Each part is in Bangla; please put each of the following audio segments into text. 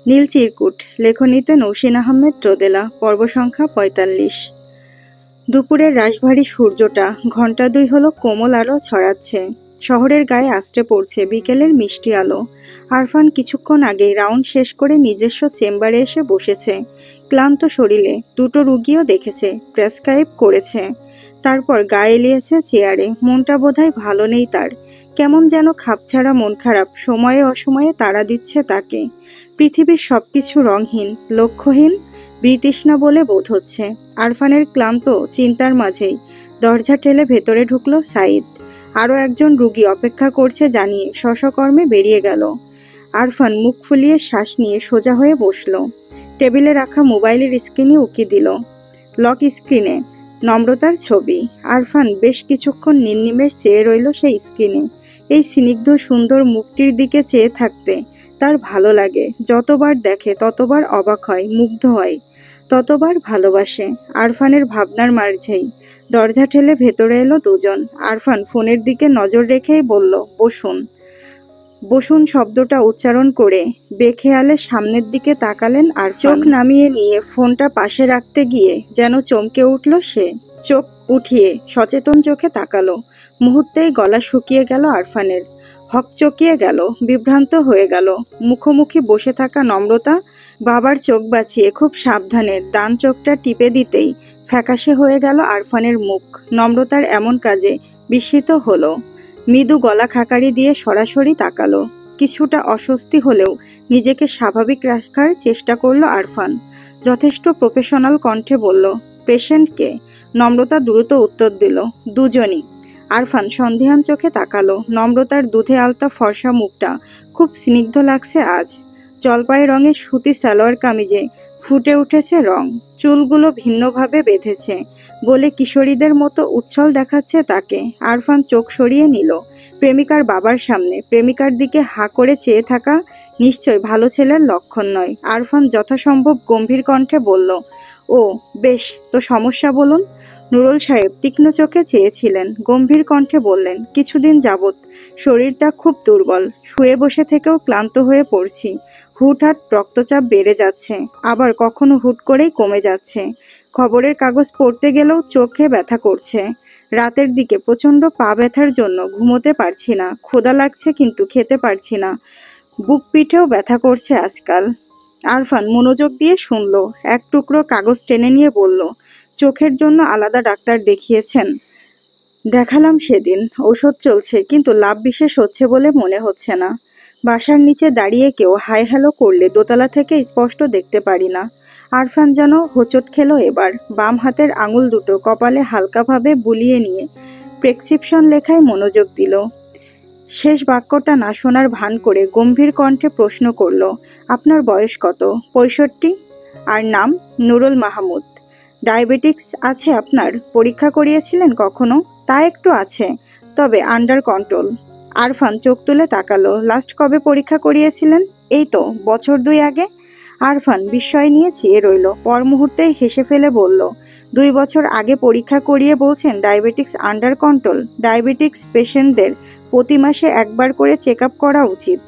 নীল চিরকুট, লেখনীতে নৌসিন আহমেদ রোদেলা, পর্ব সংখ্যা ৪৫। দুপুরের রাশভারী সূর্যটা ঘণ্টা ২ হলো কোমল আলো ছড়াচ্ছে, শহরের গায়ে আশ্রে পড়ছে বিকেলের মিষ্টি আলো। আরফান কিছুক্ষণ আগেই রাউন্ড শেষ করে নিজস্ব চেম্বারে এসে বসেছে। ক্লান্ত শরীরে দুটো রুগীও দেখেছে, প্রেসক্রাইব করেছে, তারপর গায়ে এলিয়েছে চেয়ারে। মনটা বোধহয় ভালো নেই তার, কেমন যেন খাপছাড়া মন খারাপ সময়ে অসময়ে তাড়া দিচ্ছে তাকে। পৃথিবীর সবকিছু রংহীন, লক্ষ্যহীন, বিতৃষ্ণা বলে বোধ হচ্ছে। আরফানের ক্লান্ত চিন্তার মাঝেই দরজা ঠেলে ভেতরে ঢুকলো সাঈদ। আরও একজন রুগী অপেক্ষা করছে জানিয়ে সসকর্মে বেরিয়ে গেল। আরফান মুখ ফুলিয়ে শ্বাস নিয়ে সোজা হয়ে বসল। টেবিলে রাখা মোবাইলের স্ক্রিনে উকি দিল। লক স্ক্রিনে নম্রতার ছবি। আরফান বেশ কিছুক্ষণ নির্নিমেষ চেয়ে রইল সেই স্ক্রিনে। এই স্নিগ্ধ সুন্দর মুখটির দিকে চেয়ে থাকতে তার ভালো লাগে। যতবার দেখে ততবার অবাক হয়, মুগ্ধ হয়, ততবার ভালোবাসে। আরফানের ভাবনার মাঝেই দরজা ঠেলে ভেতরে এলো দুজন। আরফান ফোনের দিকে নজর রেখেই বলল, বসুন। বসুন শব্দটা উচ্চারণ করে বেখেয়ালে সামনের দিকে তাকালেন আর চোখ নামিয়ে নিয়ে ফোনটা পাশে রাখতে গিয়ে যেন চমকে উঠল সে। চোখ উঠিয়ে সচেতন চোখে তাকালো। মুহূর্তেই গলা শুকিয়ে গেল আরফানের, হকচকিয়ে গেল, বিভ্রান্ত হয়ে গেল। মুখোমুখি বসে থাকা নম্রতা বাবার চোখ বাঁচিয়ে খুব সাবধানে ডান চোখটা টিপে দিতেই ফ্যাকাশে হয়ে গেল আরফানের মুখ। নম্রতার এমন কাজে বিস্মিত হলো। মৃদু গলা খাকারি দিয়ে সরাসরি তাকালো। কিছুটা অস্বস্তি হলেও নিজেকে স্বাভাবিক রাখার চেষ্টা করলো আরফান। যথেষ্ট প্রফেশনাল কণ্ঠে বলল, পেশেন্টকে? নম্রতা দ্রুত উত্তর দিল, দুজনই। আরফান সন্দেহান চোখে তাকালো। নম্রতার দুধে আলতা ফর্সা মুখটা খুব স্নিগ্ধ লাগছে আজ। জলপাই রঙের সুতি সালোয়ার কামিজে ফুটে উঠেছে রং, চুলগুলো ভিন্নভাবে বেঁধেছে বলে কিশোরীদের মতো উচ্ছল দেখাচ্ছে তাকে। আরফান চোখ সরিয়ে নিল। প্রেমিকার বাবার সামনে প্রেমিকার দিকে হা করে চেয়ে থাকা নিশ্চয় ভালো ছেলের লক্ষণ নয়। আরফান যথাসম্ভব গম্ভীর কণ্ঠে বলল, ও বেশ, তো সমস্যা বলুন। নুরুল সাহেব তীক্ষ্ণ চোখে চেয়েছিলেন, গম্ভীর কণ্ঠে বললেন, কিছুদিন যাবৎ শরীরটা খুব দুর্বল, শুয়ে বসে থেকেও ক্লান্ত হয়ে পড়ছি। হুটহাট রক্তচাপ বেড়ে যাচ্ছে, আবার কখনো হুট করেই কমে যাচ্ছে। খবরের কাগজ পড়তে গেলেও চোখে ব্যথা করছে। রাতের দিকে প্রচণ্ড পা ব্যথার জন্য ঘুমোতে পারছি না। ক্ষুধা লাগছে কিন্তু খেতে পারছি না। বুক পিঠেও ব্যথা করছে আজকাল। আরফান মনোযোগ দিয়ে শুনল। এক টুকরো কাগজ টেনে নিয়ে বলল, চোখের জন্য আলাদা ডাক্তার দেখিয়েছেন? দেখালাম সেদিন, ঔষধ চলছে, কিন্তু লাভ বিশেষ হচ্ছে বলে মনে হচ্ছে না। বাসার নিচে দাঁড়িয়ে কেউ হাই হ্যালো করলে দোতলা থেকে স্পষ্ট দেখতে পারি না। আরফান যেন হোঁচট খেলো এবার। বাম হাতের আঙুল দুটো কপালে হালকাভাবে বুলিয়ে নিয়ে প্রেসক্রিপশন লেখায় মনোযোগ দিল। শেষ বাক্যটা না শোনার ভান করে গম্ভীর কণ্ঠে প্রশ্ন করল, আপনার বয়স কত? ৬৫। আর নাম? নুরুল মাহমুদ। ডায়াবেটিক্স আছে আপনার? পরীক্ষা করিয়েছিলেন কখনো? তা একটু আছে, তবে আন্ডার কন্ট্রোল। আরফান চোখ তুলে তাকালো। লাস্ট কবে পরীক্ষা করিয়েছিলেন? এই তো বছর ২ আগে। আরফান বিস্ময় নিয়ে চেয়ে রইল। পর মুহূর্তেই হেসে ফেলে বলল, ২ বছর আগে পরীক্ষা করিয়ে বলছেন ডায়াবেটিক্স আন্ডার কন্ট্রোল? ডায়াবেটিক্স পেশেন্টদের প্রতি মাসে একবার করে চেক আপ করা উচিত।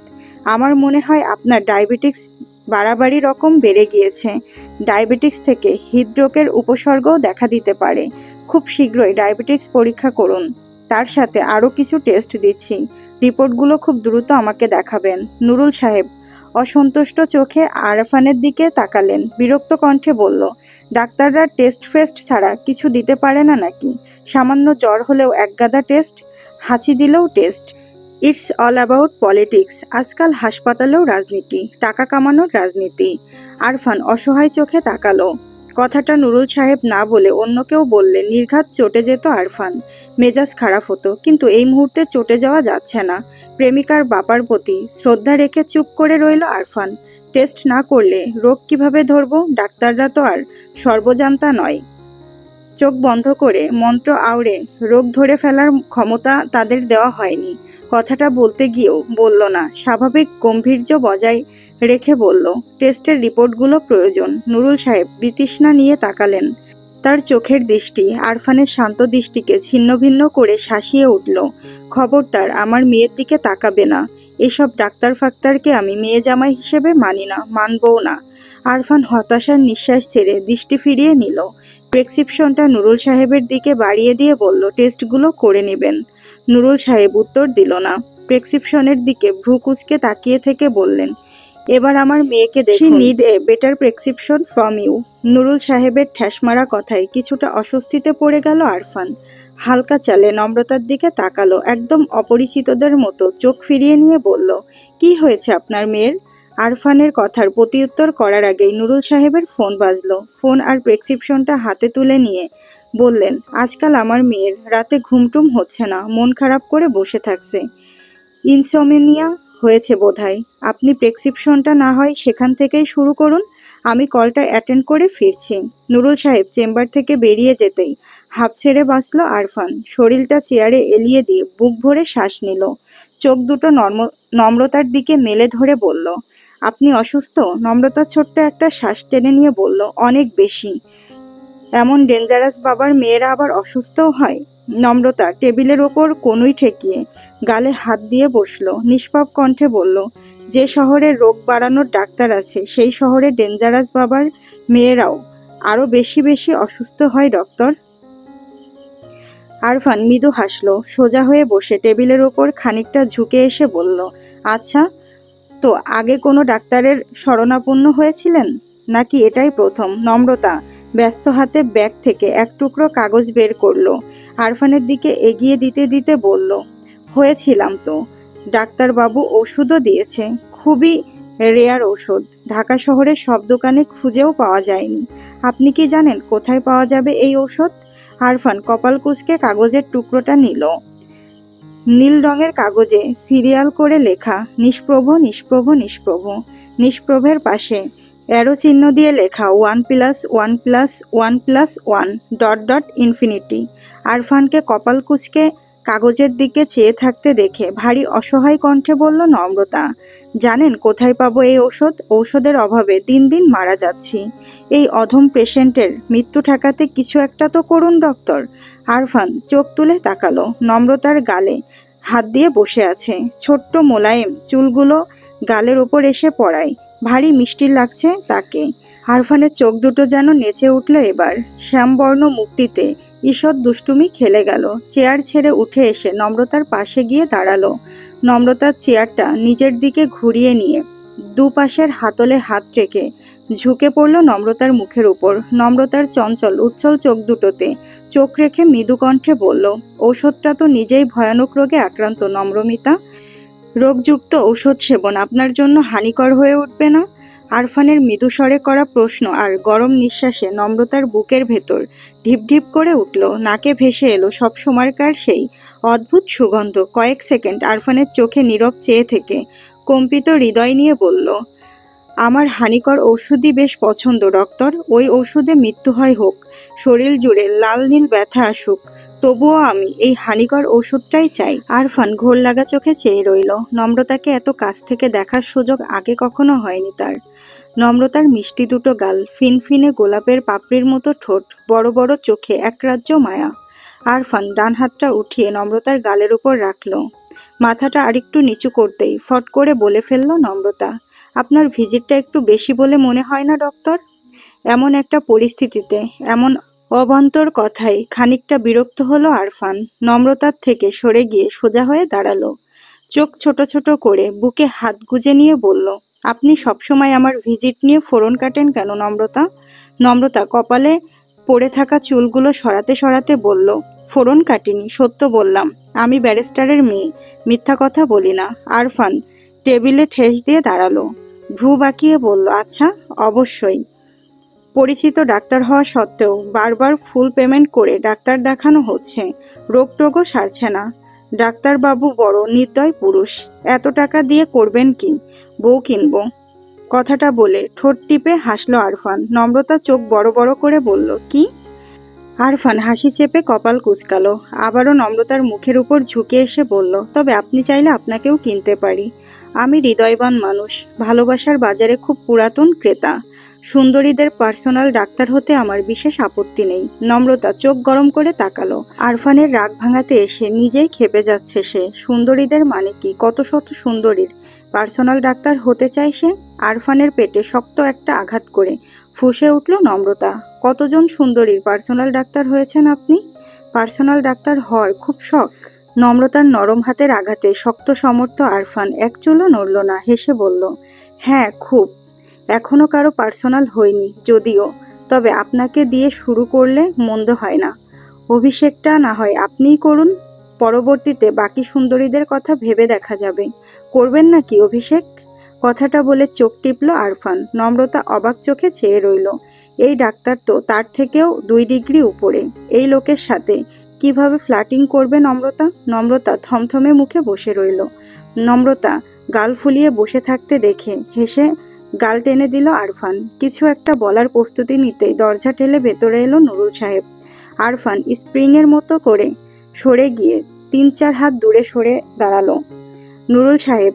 আমার মনে হয় আপনার ডায়াবেটিক্স বাড়াবাড়ি রকম বেড়ে গিয়েছে। ডায়াবেটিক্স থেকে হৃদরোগের উপসর্গও দেখা দিতে পারে। খুব শীঘ্রই ডায়াবেটিক্স পরীক্ষা করুন। তার সাথে আরও কিছু টেস্ট দিচ্ছি, রিপোর্টগুলো খুব দ্রুত আমাকে দেখাবেন। নুরুল সাহেব অসন্তুষ্ট চোখে আরফানের দিকে তাকালেন। বিরক্ত কণ্ঠে বলল, ডাক্তাররা টেস্ট ফেস্ট ছাড়া কিছু দিতে পারে না নাকি? সামান্য জ্বর হলেও একগাদা টেস্ট, হাঁচি দিলেও test. It's all about politics. আজকাল হাসপাতালেও রাজনীতি, টাকা কামানোর রাজনীতি। আরফান অসহায় চোখে তাকালো। কথাটা নুরুল সাহেব না বলে অন্য কেউ বললে নির্ঘাত চটে যেত আরফান। মেজাজ খারাপ হতো, কিন্তু এই মুহূর্তে চটে যাওয়া যাচ্ছে না। প্রেমিকার বাবার প্রতি শ্রদ্ধা রেখে চুপ করে রইল আরফান। টেস্ট না করলে রোগ কিভাবে ধরবো? ডাক্তাররা তো আর সর্বজান্তা নয়। চোখ বন্ধ করে মন্ত্র আওড়ে রোগ ধরে ফেলার ক্ষমতা তাদের দেওয়া হয়নি। কথাটা বলতে গিয়েও বলল না, স্বাভাবিক গাম্ভীর্য বজায় রেখে বলল, টেস্টের রিপোর্টগুলো প্রয়োজন। নুরুল সাহেব বিতৃষ্ণা নিয়ে তাকালেন। তার চোখের দৃষ্টি আরফানের শান্ত দৃষ্টিকে ছিন্ন ভিন্ন করে শাসিয়ে উঠল। খবরদার আমার মেয়ের দিকে তাকাবে না। এসব ডাক্তার ফাক্তারকে আমি মেয়ে জামাই হিসেবে মানি না, মানবও না। আরফান হতাশার নিঃশ্বাস ছেড়ে দৃষ্টি ফিরিয়ে নিল। প্রেসক্রিপশনটা নুরুল সাহেবের দিকে বাড়িয়ে দিয়ে বলল, টেস্টগুলো করে নেবেন। নুরুল সাহেব উত্তর দিল না। প্রেসক্রিপশনের দিকে ভ্রু কুঁচকে তাকিয়ে থেকে বললেন, এবার আমার মেয়েকে দেখুন। She need a better prescription from you. Nurul সাহেবের ঠ্যাসমারা কথায় কিছুটা অস্বস্তিতে পড়ে গেল আরফান। হালকা চালে নম্রতার দিকে তাকালো, একদম অপরিচিতদের মতো চোখ ফিরিয়ে নিয়ে বলল, কি হয়েছে আপনার মেয়ের? আরফানের কথার প্রতিউত্তর করার আগেই নুরুল সাহেবের ফোন বাজলো। ফোন আর প্রেসক্রিপশনটা হাতে তুলে নিয়ে বললেন, আজকাল আমার মেয়ের রাতে ঘুমটুম হচ্ছে না, মন খারাপ করে বসে থাকছে। ইনসোমনিয়া হয়েছে বোধহয়। আপনি প্রেসক্রিপশনটা না হয় সেখান থেকেই শুরু করুন, আমি কলটা অ্যাটেন্ড করে ফিরছি। নুরুল সাহেব চেম্বার থেকে বেরিয়ে যেতেই হাঁপ ছেড়ে বাঁচল আরফান। শরীরটা চেয়ারে এলিয়ে দিয়ে বুক ভরে শ্বাস নিল। চোখ দুটো নম্রতার দিকে মেলে ধরে বলল, আপনি অসুস্থ? নম্রতা ছোট্ট একটা শ্বাস টেনে নিয়ে বলল, অনেক বেশি। এমন ডেঞ্জারাস বাবার মেয়েরা আবার অসুস্থও হয়? নম্রতা টেবিলের ওপর কনুই ঠেকিয়ে গালে হাত দিয়ে বসল। নিষ্পাপ কণ্ঠে বলল, যে শহরে রোগ বাড়ানোর ডাক্তার আছে সেই শহরে ডেঞ্জারাস বাবার মেয়েরাও আরো বেশি বেশি অসুস্থ হয় ডক্টর। আরফান মৃদু হাসল। সোজা হয়ে বসে টেবিলের ওপর খানিকটা ঝুঁকে এসে বলল, আচ্ছা, তো আগে কোনো ডাক্তারের শরণাপন্ন হয়েছিলেন নাকি এটাই প্রথম? নম্রতা ব্যস্ত হাতে ব্যাগ থেকে এক টুকরো কাগজ বের করলো। আরফানের দিকে এগিয়ে দিতে দিতে বলল, হয়েছিলাম তো। ডাক্তারবাবু ওষুধও দিয়েছে, খুবই রেয়ার ওষুধ, ঢাকা শহরের সব দোকানে খুঁজেও পাওয়া যায়নি। আপনি কি জানেন কোথায় পাওয়া যাবে এই ঔষধ? আরফান কপাল কুঁচকে কাগজের টুকরোটা নিল। নীল রঙের কাগজে সিরিয়াল করে লেখা, নিষ্প্রভ নিষ্প্রভ নিষ্প্রভ। নিষ্প্রভের পাশে অ্যারো চিহ্ন দিয়ে লেখা 1+1+1+1 ... ইনফিনিটি। আরফানকে কপাল কুঁচকে কাগজের দিকে চেয়ে থাকতে দেখে ভারী অসহায় কণ্ঠে বলল নম্রতা, জানেন কোথায় পাবো এই ঔষধ? ঔষধের অভাবে দিন দিন মারা যাচ্ছি। এই অধম পেশেন্টের মৃত্যু ঠেকাতে কিছু একটা তো করুন ডক্টর। আরফান চোখ তুলে তাকালো। নম্রতার গালে হাত দিয়ে বসে আছে। ছোট্ট মোলায়েম চুলগুলো গালের ওপর এসে পড়ায়। ভারী মিষ্টি লাগছে তাকে। আরফানের চোখ দুটো যেন নেচে উঠল এবার। শ্যামবর্ণ মুখটিতে ঈষৎ দুষ্টুমি খেলে গেল। চেয়ার ছেড়ে উঠে এসে নম্রতার পাশে গিয়ে দাঁড়ালো। নম্রতার চেয়ারটা নিজের দিকে ঘুরিয়ে নিয়ে দুপাশের হাতলে হাত রেখে ঝুঁকে পড়ল নম্রতার মুখের উপর। নম্রতার চঞ্চল উচ্ছল চোখ দুটোতে চোখ রেখে মৃদু কণ্ঠে বলল, ঔষধটা তো নিজেই ভয়ানক রোগে আক্রান্ত নম্রমিতা। রোগযুক্ত ঔষধ সেবন আপনার জন্য হানিকর হয়ে উঠবে না? আরফানের মৃদু স্বরে করা প্রশ্ন আর গরম নিঃশ্বাসে নম্রতার বুকের ভেতর ঢিপ ঢিপ করে উঠল। নাকে ভেসে এলো সব সময়কার সেই অদ্ভুত সুগন্ধ। কয়েক সেকেন্ড আরফানের চোখে নীরব চেয়ে থেকে কম্পিত হৃদয় নিয়ে বলল, আমার হানিকর ঔষধই বেশ পছন্দ ডক্টর। ওই ওষুধে মৃত্যু হয় হোক, শরীর জুড়ে লাল নীল ব্যথা আসুক, তবুও আমি এই হানিকর ওষুধটাই চাই। আরফান ঘোর লাগা চোখে চেয়ে রইল। নম্রতাকে এত কাছ থেকে দেখার সুযোগ আগে কখনো হয়নি তার। নম্রতার মিষ্টি দুটো গাল, ফিনফিনে গোলাপের পাপড়ির মতো ঠোঁট, বড় বড় চোখে একরাজ্য মায়া। আরফান ডান হাতটা উঠিয়ে নম্রতার গালের উপর রাখল। মাথাটা আরেকটু নিচু করতেই ফট করে বলে ফেলল নম্রতা, আপনার ভিজিটটা একটু বেশি বলে মনে হয় না ডক্টর? এমন একটা পরিস্থিতিতে এমন অবান্তর কথায় খানিকটা বিরক্ত হলো আরফান। নম্রতার থেকে সরে গিয়ে সোজা হয়ে দাঁড়ালো। চোখ ছোট ছোট করে বুকে হাত গুজে নিয়ে বলল, আপনি সবসময় আমার ভিজিট নিয়ে ফোড়ন কাটেন কেন নম্রতা? নম্রতা কপালে পড়ে থাকা চুলগুলো সরাতে সরাতে বলল, ফোড়ন কাটিনি, সত্য বললাম। আমি ব্যারিস্টারের মেয়ে, মিথ্যা কথা বলি না। আরফান টেবিলে ঠেস দিয়ে দাঁড়ালো। ভ্রু বাঁকিয়ে বলল, আচ্ছা, অবশ্যই। পরিচিত ডাক্তার হওয়া সত্ত্বেও বারবার ফুল পেমেন্ট করে ডাক্তার দেখানো হচ্ছে, রোগ টোগও সারছে না। ডাক্তারবাবু বড় নির্দয় পুরুষ, এত টাকা দিয়ে করবেন কি? বউ কিনবো। কথাটা বলে ঠোঁট টিপে হাসলো আরফান। নম্রতা চোখ বড় বড় করে বলল, কি? আরফান হাসি চেপে কপাল কুঁচকালো। আবারও নম্রতার মুখের উপর ঝুঁকে এসে বলল, তবে আপনি চাইলে আপনাকেও কিনতে পারি। আমি হৃদয়বান মানুষ, ভালোবাসার বাজারে খুব পুরাতন ক্রেতা। সুন্দরীদের পার্সোনাল ডাক্তার হতে আমার বিশেষ আপত্তি নেই। নম্রতা চোখ গরম করে তাকালো। আরফানের রাগ ভাঙাতে এসে নিজেই ক্ষেপে যাচ্ছে সে। সুন্দরীদের মানে কি? কত শত সুন্দরীর পার্সোনাল ডাক্তার হতে চায় সে? আরফানের পেটে শক্ত একটা আঘাত করে ফুঁসে উঠল নম্রতা। কতজন সুন্দরীর পার্সোনাল ডাক্তার হয়েছেন আপনি? পার্সোনাল ডাক্তার হওয়ার খুব শখ? নম্রতার নরম হাতের আঘাতে শক্ত সমর্থ আরফান এক চুলও নড়ল না, হেসে বলল, হ্যাঁ খুব। এখনো কারো পার্সোনাল হয়নি যদিও, তবে আপনাকে দিয়ে শুরু করলে মন্দ হয় না। অভিষেকটা না হয় আপনিই করুন, পরবর্তীতে বাকি সুন্দরীদের কথা ভেবে দেখা যাবে। করবেন নাকি অভিষেক? কথাটা বলে চোখ টিপল আরফান। নম্রতা অবাক চোখে চেয়ে রইল। এই ডাক্তার তো তার থেকেও 2 ডিগ্রি উপরে। এই লোকের সাথে কিভাবে ফ্লার্টিং করবে নম্রতা? নম্রতা থমথমে মুখে বসে রইল। নম্রতা গাল ফুলিয়ে বসে থাকতে দেখে হেসে গাল টেনে দিল আরফান। কিছু একটা বলার প্রস্তুতি নিতেই দরজা ঠেলে ভেতরে এলো নুরুল সাহেব। আরফান স্প্রিংয়ের মতো করে সরে গিয়ে 3-4 হাত দূরে সরে দাঁড়ালো। নুরুল সাহেব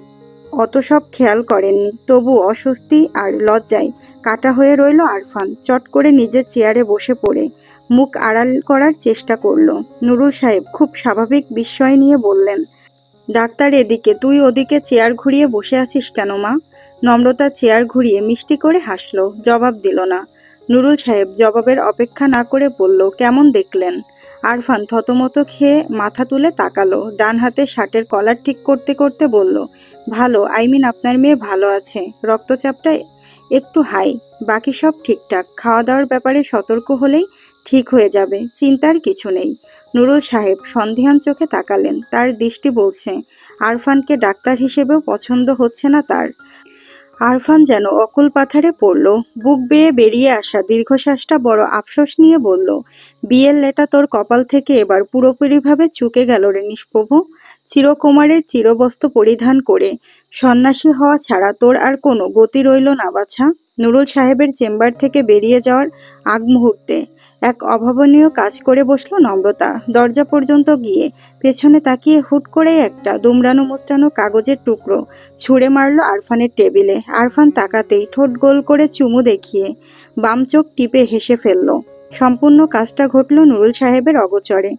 অত সব খেয়াল করেননি, তবু অস্বস্তি আর লজ্জায় কাটা হয়ে রইল আরফান। চট করে নিজের চেয়ারে বসে পড়ে মুখ আড়াল করার চেষ্টা করল। নুরুল সাহেব খুব স্বাভাবিক বিস্ময় নিয়ে বললেন, ডাক্তার এদিকে, তুই ওদিকে চেয়ার ঘুরিয়ে বসে আছিস কেন মা? নম্রতা চেয়ার ঘুরিয়ে মিষ্টি করে হাসল, জবাব দিল না। নুরুল সাহেব জবাবের অপেক্ষা না করে বলল, কেমন দেখলেন? আরফান থতমত খেয়ে মাথা তুলে তাকালো। ডান হাতে শার্টের কলার ঠিক করতে করতে বলল, ভালো, আপনার মেয়ে ভালো আছে। রক্তচাপটা একটু হাই, বাকি সব ঠিকঠাক। খাওয়া দাওয়ার ব্যাপারে সতর্ক হলেই ঠিক হয়ে যাবে, চিন্তার কিছু নেই। নুরুল সাহেব সন্দিহান চোখে তাকালেন। তার দৃষ্টি বলছে আরফানকে ডাক্তার হিসেবেও পছন্দ হচ্ছে না তার। আরফান যেন অকুল পাথারে পড়ল। বুক বেয়ে বেরিয়ে আসা দীর্ঘশ্বাসটা বড় আফসোস নিয়ে বলল, বিয়ের লেটা তোর কপাল থেকে এবার পুরোপুরিভাবে চুকে গেল রে নিষ্প্রভু। চিরকুমারের চিরবস্ত্র পরিধান করে সন্ন্যাসী হওয়া ছাড়া তোর আর কোনো গতি রইল না বাছা। নুরুল সাহেবের চেম্বার থেকে বেরিয়ে যাওয়ার আগ মুহূর্তে এক অভাবনীয় কাজ করে বসল নম্রতা। দরজা পর্যন্ত গিয়ে পেছনে তাকিয়ে হুট করে একটা দুমড়ানো মুচড়ানো কাগজের টুকরো ছুঁড়ে মারল আরফানের টেবিলে। আরফান তাকাতেই ঠোঁট গোল করে চুমু দেখিয়ে বাম চোখ টিপে হেসে ফেলল। সম্পূর্ণ কাজটা ঘটল নুরুল সাহেবের অগোচরে।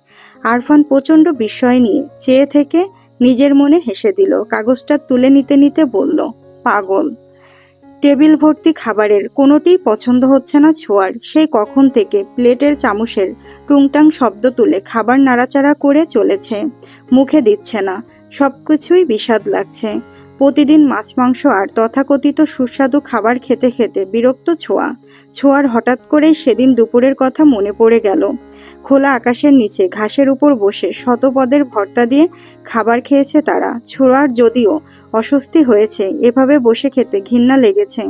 আরফান প্রচণ্ড বিস্ময় নিয়ে চেয়ে থেকে নিজের মনে হেসে দিল। কাগজটা তুলে নিতে নিতে বলল, পাগল। টেবিল ভর্তি খাবারের কোনোটিই পছন্দ হচ্ছে না ছোঁয়ার। সেই কখন থেকে প্লেটের চামচের টুংটাং শব্দ তুলে খাবার নাড়াচাড়া করে চলেছে, মুখে দিচ্ছে না। সবকিছুই বিষাদ লাগছে। প্রতিদিন মাছ মাংস আর তথাকথিত সুস্বাদু খাবার খেতে খেতে বিরক্ত ছোঁয়ার হঠাৎ করেই সেদিন দুপুরের কথা মনে পড়ে গেল। খোলা আকাশের নিচে ঘাসের উপর বসে শতপদের ভর্তা দিয়ে খাবার খেয়েছে তারা। ছোঁয়ার যদিও অস্বস্তি হয়েছে, এভাবে বসে খেতে ঘৃণা লেগেছে,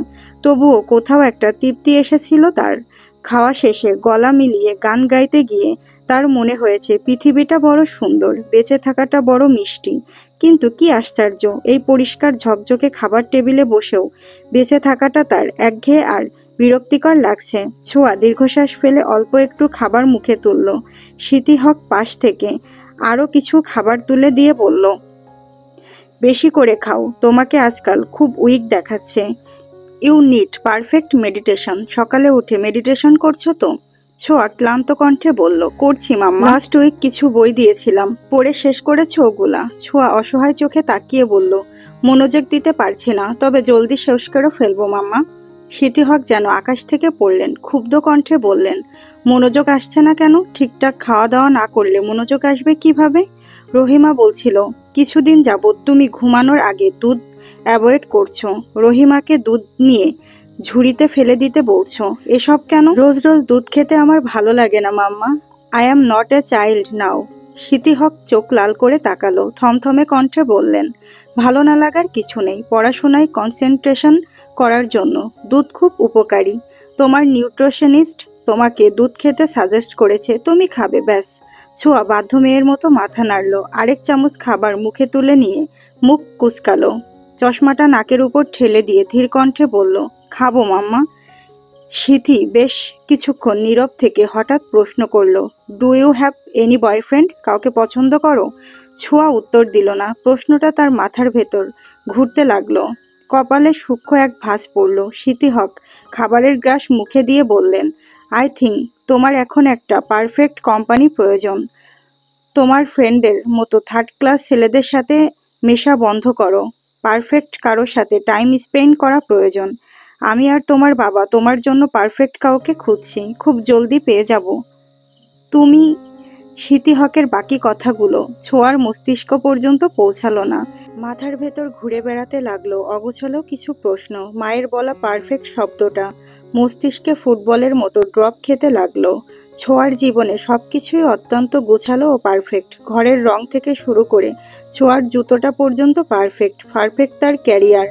তবুও কোথাও একটা তৃপ্তি এসেছিল তার। খাওয়া শেষে গলা মিলিয়ে গান গাইতে গিয়ে তার মনে হয়েছে পৃথিবীটা বড় সুন্দর, বেঁচে থাকাটা বড় মিষ্টি। কিন্তু কি আশ্চর্য, এই পরিষ্কার ঝকঝকে খাবার টেবিলে বসেও বেঁচে থাকাটা তার একঘেয়ে আর বিরক্তিকর লাগছে। ছোঁয়া দীর্ঘশ্বাস ফেলে অল্প একটু খাবার মুখে তুলল। স্মৃতি হক পাশ থেকে আরও কিছু খাবার তুলে দিয়ে বলল, বেশি করে খাও, তোমাকে আজকাল খুব উইক দেখাচ্ছে। You need perfect meditation. সকালে উঠে মেডিটেশন করছো তো? ছোঁয়া ক্লান্ত কণ্ঠে বলল, করছি মাম্মা। লাস্ট উইক কিছু বই দিয়েছিলাম, পড়ে শেষ করেছো ওগুলা? ছোঁয়া অসহায় চোখে তাকিয়ে বলল, মনোযোগ দিতে পারছি না, তবে জলদি শেষ করে ফেলবো মাম্মা। স্মৃতি হক যেন আকাশ থেকে পড়লেন, ক্ষুব্ধ কণ্ঠে বললেন, মনোযোগ আসছে না কেন? ঠিকঠাক খাওয়া দাওয়া না করলে মনোযোগ আসবে কিভাবে? রহিমা বলছিল কিছুদিন যাবৎ তুমি ঘুমানোর আগে দুধ অ্যাভয়েড করছো। রহিমাকে দুধ নিয়ে ঝুড়িতে ফেলে দিতে বলছো। এসব কেন? রোজ রোজ দুধ খেতে আমার ভালো লাগে না mamma. I am not a child now. Smriti Haque চোখ লাল করে তাকালো, থমথমে কণ্ঠে বললেন, ভালো না লাগার কিছু নেই, পড়াশোনায় কনসেন্ট্রেশন করার জন্য দুধ খুব উপকারী। তোমার নিউট্রিশনিস্ট তোমাকে দুধ খেতে সাজেস্ট করেছে, তুমি খাবে, ব্যাস। ছোঁয়া বাধ্য মেয়ের মতো মাথা নাড়ল। আরেক চামচ খাবার মুখে তুলে নিয়ে মুখ কুচকালো। চশমাটা নাকের উপর ঠেলে দিয়ে ধীর কণ্ঠে বলল, খাবো মাম্মা। সিথি বেশ কিছুক্ষণ নীরব থেকে হঠাৎ প্রশ্ন করল, do you have any boyfriend? কাউকে পছন্দ করো? ছোঁয়া উত্তর দিল না। প্রশ্নটা তার মাথার ভেতর ঘুরতে লাগলো। কপালে সূক্ষ্ম এক ভাঁজ পড়ল। স্মৃতিহক খাবারের গ্রাস মুখে দিয়ে বললেন, আই থিঙ্ক তোমার এখন একটা পারফেক্ট কোম্পানি প্রয়োজন। তোমার ফ্রেন্ডদের মতো থার্ড ক্লাস ছেলেদের সাথে মেশা বন্ধ করো। পারফেক্ট কারোর সাথে টাইম স্পেন্ড করা প্রয়োজন। আমি আর তোমার বাবা তোমার জন্য পারফেক্ট কাউকে খুঁজছি, খুব জলদি পেয়ে যাব। তুমি। স্মৃতিহকের বাকি কথাগুলো ছোঁয়ার মস্তিষ্ক পর্যন্ত পৌঁছালো না। মাথার ভেতর ঘুরে বেড়াতে লাগলো অগোছালো কিছু প্রশ্ন। মায়ের বলা পারফেক্ট শব্দটা মস্তিষ্কে ফুটবলের মতো ড্রপ খেতে লাগলো। ছোঁয়ার জীবনে সবকিছুই অত্যন্ত গোছালো ও পারফেক্ট। ঘরের রং থেকে শুরু করে ছোঁয়ার জুতোটা পর্যন্ত পারফেক্ট। পারফেক্ট তার ক্যারিয়ার,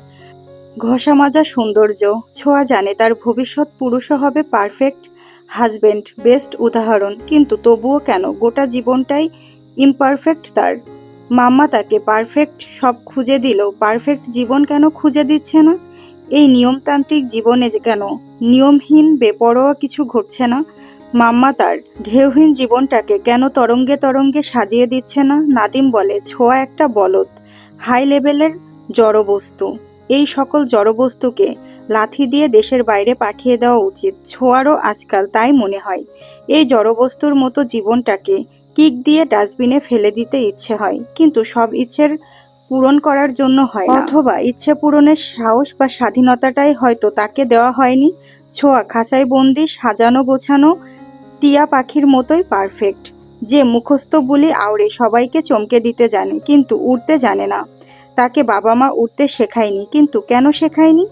ঘষা মাজা সৌন্দর্য। ছোঁয়া জানে তার ভবিষ্যৎ পুরুষও হবে পারফেক্ট হাজবেন্ড, বেস্ট উদাহরণ। কিন্তু তবুও কেন গোটা জীবনটাই ইমপারফেক্ট তার? মাম্মা তাকে পারফেক্ট সব খুঁজে দিলেও পারফেক্ট জীবন কেন খুঁজে দিচ্ছে না? এই নিয়মতান্ত্রিক জীবনে যে কেন নিয়মহীন বেপরোয়া কিছু ঘটছে না? মাম্মা তার ঢেউহীন জীবনটাকে কেন তরঙ্গে তরঙ্গে সাজিয়ে দিচ্ছে না? নাদিম বলে, ছোঁয়া একটা বলদ, হাই লেভেলের জড়বস্তু। এই সকল জড়বস্তুকে লাথি দিয়ে দেশের বাইরে পাঠিয়ে দেওয়া উচিত। ছোঁয়ারও আজকাল তাই মনে হয়। এই জড়বস্তুর মতো জীবনটাকে কিক দিয়ে ডাস্টবিনে ফেলে দিতে ইচ্ছে হয়, কিন্তু সব ইচ্ছের পূরণ করার জন্য হয় না। অথবা ইচ্ছে পূরণের সাহস বা স্বাধীনতাটাই হয়তো তাকে দেওয়া হয়নি। ছোঁয়া খাঁচায় বন্দি, সাজানো গোছানো টিয়া পাখির মতোই পারফেক্ট, যে মুখস্থ বুলি আওড়ে সবাইকে চমকে দিতে জানে, কিন্তু উড়তে জানে না। তাকে বাবা মা উড়তে শেখায়নি, কিন্তু কেন শেখায়নি?